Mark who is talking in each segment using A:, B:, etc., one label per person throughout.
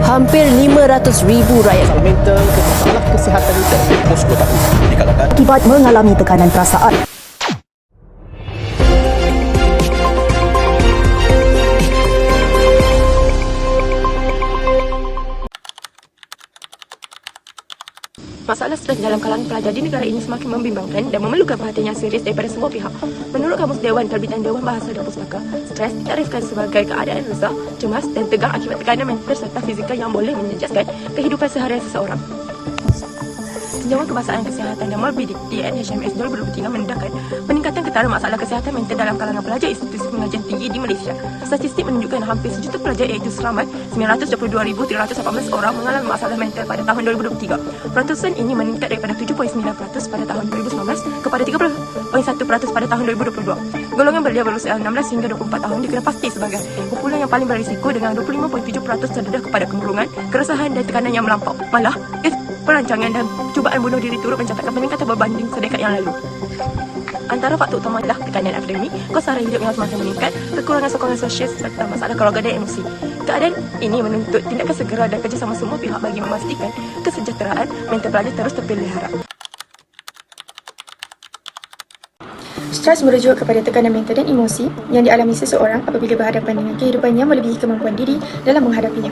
A: hampir 500,000 rakyat
B: mental ke masalah kesihatan itu posko tak dikatakan
C: akibat mengalami tekanan perasaan.
D: Masalah stres dalam kalangan pelajar di negara ini semakin membimbangkan dan memerlukan perhatian yang serius daripada semua pihak. Menurut Kamus Dewan Terbitan Dewan Bahasa dan Pustaka, stres ditarifkan sebagai keadaan resah, cemas dan tegang akibat tekanan mental serta fizikal yang boleh menjejaskan kehidupan seharian seseorang. Tinjauan Kebangsaan Kesihatan dan Morbiditi NHMS 2023 mendedahkan peningkatan ketara masalah kesihatan mental dalam kalangan pelajar institusi pengajian tinggi di Malaysia. Statistik menunjukkan hampir sejuta pelajar iaitu selamat 922,318 orang mengalami masalah mental pada tahun 2023. Peratusan ini meningkat daripada 7.9% pada tahun 2019 kepada 30.1% pada tahun 2022. Golongan belia berusia 16 hingga 24 tahun dikira pasti sebagai kumpulan yang paling berisiko dengan 25.7% terdedah kepada kemurungan, keresahan dan tekanan yang melampau. Malah, perancangan dan cubaan bunuh diri turut mencatatkan peningkatan berbanding sedekad yang lalu. Antara faktor utama adalah tekanan akademik, kos sara hidup yang semakin meningkat, kekurangan sokongan sosial serta masalah keluarga dan emosi. Keadaan ini menuntut tindakan segera dan kerjasama semua pihak bagi memastikan kesejahteraan mental pelajar terus terpelihara.
E: Stres merujuk kepada tekanan mental dan emosi yang dialami seseorang apabila berhadapan dengan kehidupan yang melebihi kemampuan diri dalam menghadapinya.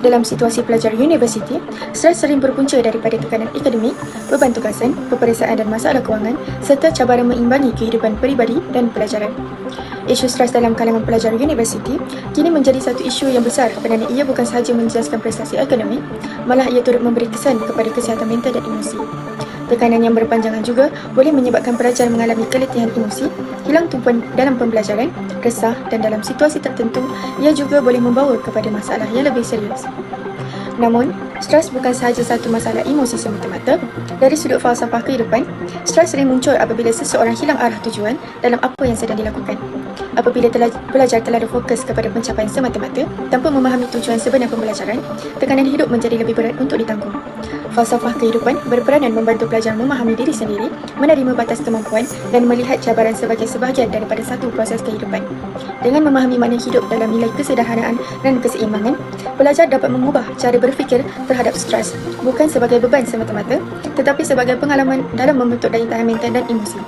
E: Dalam situasi pelajar universiti, stres sering berpunca daripada tekanan akademik, beban tugasan, peperiksaan dan masalah kewangan serta cabaran mengimbangi kehidupan peribadi dan pelajaran. Isu stres dalam kalangan pelajar universiti kini menjadi satu isu yang besar kerana ia bukan sahaja menjejaskan prestasi akademik, malah ia turut memberi kesan kepada kesihatan mental dan emosi. Tekanan yang berpanjangan juga boleh menyebabkan pelajar mengalami keletihan emosi, hilang tumpuan dalam pembelajaran, resah dan dalam situasi tertentu, ia juga boleh membawa kepada masalah yang lebih serius. Namun, stres bukan sahaja satu masalah emosi semata-mata. Dari sudut falsafah kehidupan, stres sering muncul apabila seseorang hilang arah tujuan dalam apa yang sedang dilakukan. Apabila pelajar terlalu fokus kepada pencapaian semata-mata tanpa memahami tujuan sebenar pembelajaran, tekanan hidup menjadi lebih berat untuk ditanggung. Falsafah kehidupan berperanan membantu pelajar memahami diri sendiri, menerima batas kemampuan dan melihat cabaran sebagai sebahagian daripada satu proses kehidupan. Dengan memahami makna hidup dalam nilai kesederhanaan dan keseimbangan, pelajar dapat mengubah cara berfikir terhadap stres bukan sebagai beban semata-mata, tetapi sebagai pengalaman dalam membentuk daya tahan mental dan emosi.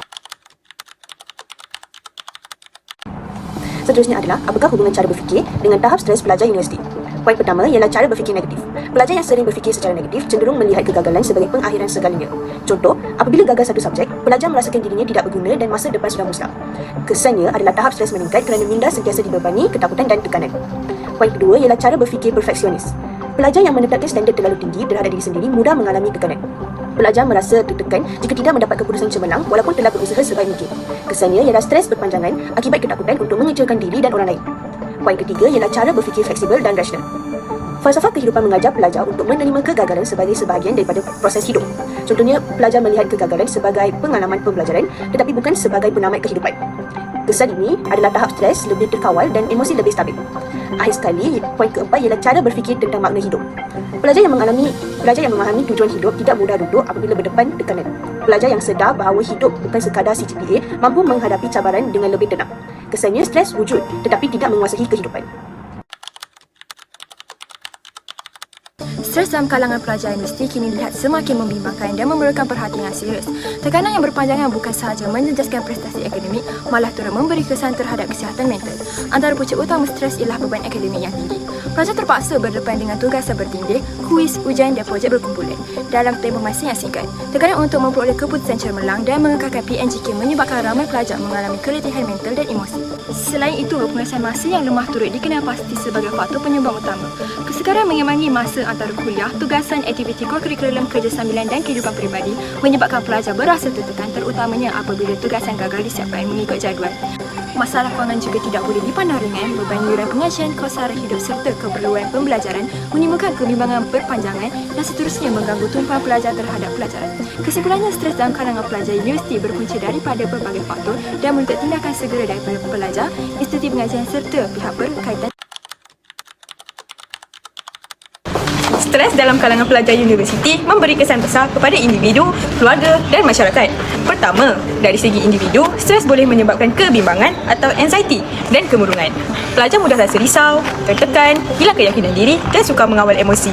C: Seterusnya adalah apakah hubungan cara berfikir dengan tahap stres pelajar universiti. Poin pertama ialah cara berfikir negatif. Pelajar yang sering berfikir secara negatif cenderung melihat kegagalan sebagai pengakhiran segalanya. Contoh, apabila gagal satu subjek, pelajar merasakan dirinya tidak berguna dan masa depan sudah musnah. Kesannya adalah tahap stres meningkat kerana minda sentiasa dibebani ketakutan dan tekanan. Poin kedua ialah cara berfikir perfeksionis. Pelajar yang menetapkan standard terlalu tinggi terhadap diri sendiri mudah mengalami tekanan. Pelajar merasa tertekan jika tidak mendapat keputusan cemerlang walaupun telah berusaha sebaik mungkin. Kesannya ialah stres berpanjangan akibat ketakutan untuk mengecewakan diri dan orang lain. Poin ketiga ialah cara berfikir fleksibel dan rasional. Falsafah kehidupan mengajar pelajar untuk menerima kegagalan sebagai sebahagian daripada proses hidup. Contohnya, pelajar melihat kegagalan sebagai pengalaman pembelajaran tetapi bukan sebagai penamat kehidupan. Kesan ini adalah tahap stres lebih terkawal dan emosi lebih stabil. Akhir sekali, poin keempat ialah cara berfikir tentang makna hidup. Pelajar yang memahami tujuan hidup tidak mudah duduk apabila berdepan tekanan. Pelajar yang sedar bahawa hidup bukan sekadar CGPA mampu menghadapi cabaran dengan lebih tenang. Kesannya stres wujud tetapi tidak menguasai kehidupan.
D: Stres dalam kalangan pelajar universiti kini dilihat semakin membimbangkan dan memerlukan perhatian yang serius. Tekanan yang berpanjangan bukan sahaja menjejaskan prestasi akademik, malah turut memberi kesan terhadap kesihatan mental. Antara punca utama stres ialah beban akademik yang tinggi. Pelajar terpaksa berdepan dengan tugas bertindih, kuis, ujian dan projek berkumpulan dalam tempoh masa yang singkat. Tekanan untuk memperoleh keputusan cemerlang dan mengekalkan PNJK menyebabkan ramai pelajar mengalami keletihan mental dan emosi. Selain itu, penguasaan masa yang lemah turut dikenal pasti sebagai faktor penyumbang utama. Kesegaran mengimbangi masa antara kuliah, tugasan, aktiviti kurikulum, kerja sambilan dan kehidupan peribadi menyebabkan pelajar berasa tertekan terutamanya apabila tugasan gagal disiapkan mengikut jadual. Masalah kewangan juga tidak boleh dipandang ringan. Beban yuran pengajian, kos sara hidup serta keperluan pembelajaran menimbulkan kebimbangan berpanjangan dan seterusnya mengganggu tumpuan pelajar terhadap pelajaran. Kesimpulannya, stres dalam kalangan pelajar universiti berpunca daripada berbagai faktor dan menuntut tindakan segera daripada pelajar, institusi pengajian serta pihak berkaitan.
F: Stres dalam kalangan pelajar universiti memberi kesan besar kepada individu, keluarga dan masyarakat. Pertama, dari segi individu, stres boleh menyebabkan kebimbangan atau anxiety dan kemurungan. Pelajar mudah rasa risau, tertekan, hilang keyakinan diri dan sukar mengawal emosi.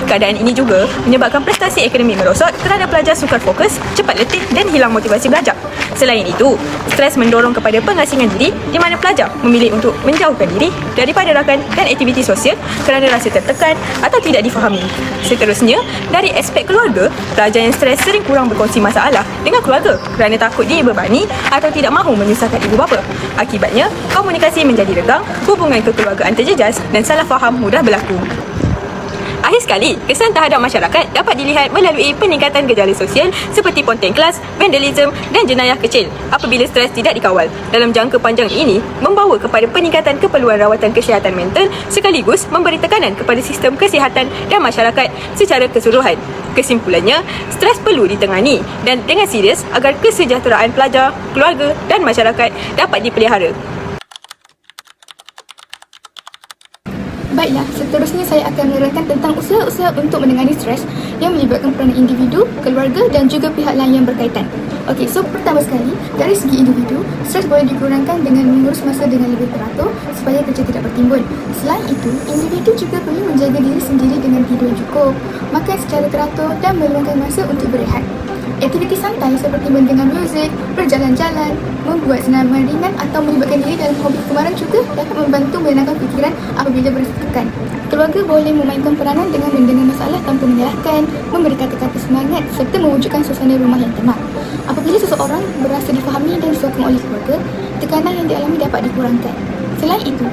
F: Keadaan ini juga menyebabkan prestasi akademik merosot kerana pelajar sukar fokus, cepat letih dan hilang motivasi belajar. Selain itu, stres mendorong kepada pengasingan diri di mana pelajar memilih untuk menjauhkan diri daripada rakan dan aktiviti sosial kerana rasa tertekan atau tidak difahami. Seterusnya, dari aspek keluarga, pelajar yang stres sering kurang berkongsi masalah dengan keluarga kerana takut dibebani atau tidak mahu menyusahkan ibu bapa. Akibatnya, komunikasi menjadi renggang, hubungan kekeluargaan terjejas dan salah faham mudah berlaku. Akhir sekali, kesan terhadap masyarakat dapat dilihat melalui peningkatan gejala sosial seperti ponting kelas, vandalism dan jenayah kecil apabila stres tidak dikawal. Dalam jangka panjang ini, membawa kepada peningkatan keperluan rawatan kesihatan mental sekaligus memberi tekanan kepada sistem kesihatan dan masyarakat secara keseluruhan. Kesimpulannya, stres perlu ditangani dan dengan serius agar kesejahteraan pelajar, keluarga dan masyarakat dapat dipelihara.
E: Baiklah, seterusnya saya akan menerangkan tentang usaha-usaha untuk menangani stres yang melibatkan peranan individu, keluarga dan juga pihak lain yang berkaitan. Okey, so pertama sekali, dari segi individu, stres boleh dikurangkan dengan mengurus masa dengan lebih teratur supaya kerja tidak bertimbun. Selain itu, individu juga perlu menjaga diri sendiri dengan tidur yang cukup, makan secara teratur dan meluangkan masa untuk berehat. Aktiviti santai seperti mendengar muzik, berjalan-jalan, membuat senaman ringan atau melibatkan diri dalam hobi kegemaran juga dapat membantu menenangkan fikiran apabila berasa tekan. Keluarga boleh memainkan peranan dengan mendengar masalah tanpa menyalahkan, memberi kata-kata semangat serta mewujudkan suasana rumah yang tenang. Apabila seseorang berasa difahami dan disokong oleh keluarga, tekanan yang dialami dapat dikurangkan. Selain itu,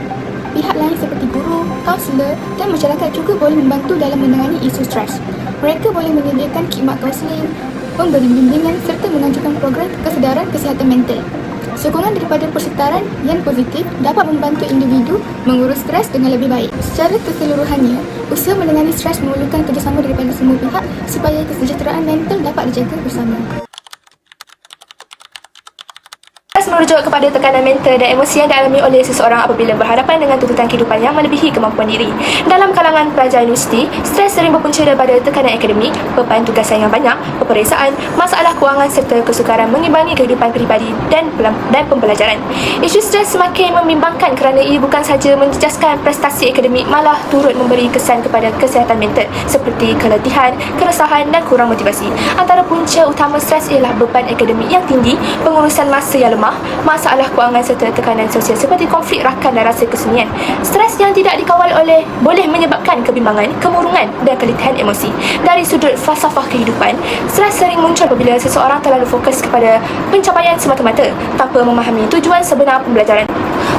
E: pihak lain seperti guru, kaunselor dan masyarakat juga boleh membantu dalam menangani isu stres. Mereka boleh menyediakan khidmat kaunseling, memberi bimbingan serta mengajukan program kesedaran kesihatan mental. Sokongan daripada persekitaran yang positif dapat membantu individu mengurus stres dengan lebih baik. Secara keseluruhannya, usaha menangani stres memerlukan kerjasama daripada semua pihak supaya kesejahteraan mental dapat dijaga bersama.
D: Merujuk kepada tekanan mental dan emosi yang dialami oleh seseorang apabila berhadapan dengan tuntutan kehidupan yang melebihi kemampuan diri. Dalam kalangan pelajar universiti, stres sering berpunca daripada tekanan akademik, beban tugasan yang banyak, peperiksaan, masalah kewangan serta kesukaran mengimbangi kehidupan peribadi dan pembelajaran. Isu stres semakin membimbangkan kerana ia bukan sahaja menjejaskan prestasi akademik, malah turut memberi kesan kepada kesihatan mental seperti keletihan, keresahan dan kurang motivasi. Antara punca utama stres ialah beban akademik yang tinggi, pengurusan masa yang lemah, masalah kewangan serta tekanan sosial seperti konflik rakan dan rasa kesunyian. Stres yang tidak dikawal boleh menyebabkan kebimbangan, kemurungan dan keletihan emosi. Dari sudut falsafah kehidupan, stres sering muncul apabila seseorang terlalu fokus kepada pencapaian semata-mata tanpa memahami tujuan sebenar pembelajaran.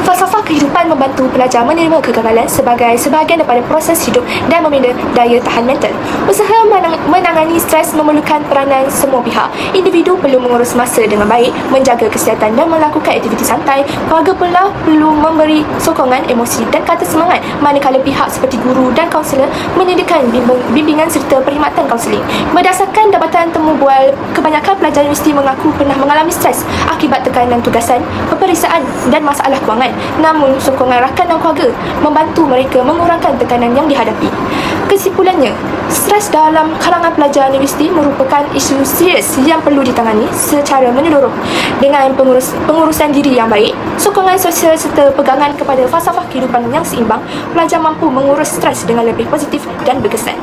D: Falsafah kehidupan membantu pelajar menerima kegagalan sebagai sebahagian daripada proses hidup dan membina daya tahan mental. Usaha menangani stres memerlukan peranan semua pihak. Individu perlu mengurus masa dengan baik, menjaga kesihatan dan melakukan aktiviti santai. Keluarga pula perlu memberi sokongan emosi dan kata semangat, manakala pihak seperti guru dan kaunselor menyediakan bimbingan serta perkhidmatan kaunseling. Berdasarkan dapatan temu bual, kebanyakan pelajar universiti mengaku pernah mengalami stres akibat tekanan tugasan, peperiksaan dan masalah kewangan. Namun, sokongan rakan dan keluarga membantu mereka mengurangkan tekanan yang dihadapi. Kesimpulannya, stres dalam kalangan pelajar universiti merupakan isu serius yang perlu ditangani secara menyeluruh. Dengan pengurusan diri yang baik, sokongan sosial serta pegangan kepada falsafah kehidupan yang seimbang, pelajar mampu mengurus stres dengan lebih positif dan berkesan.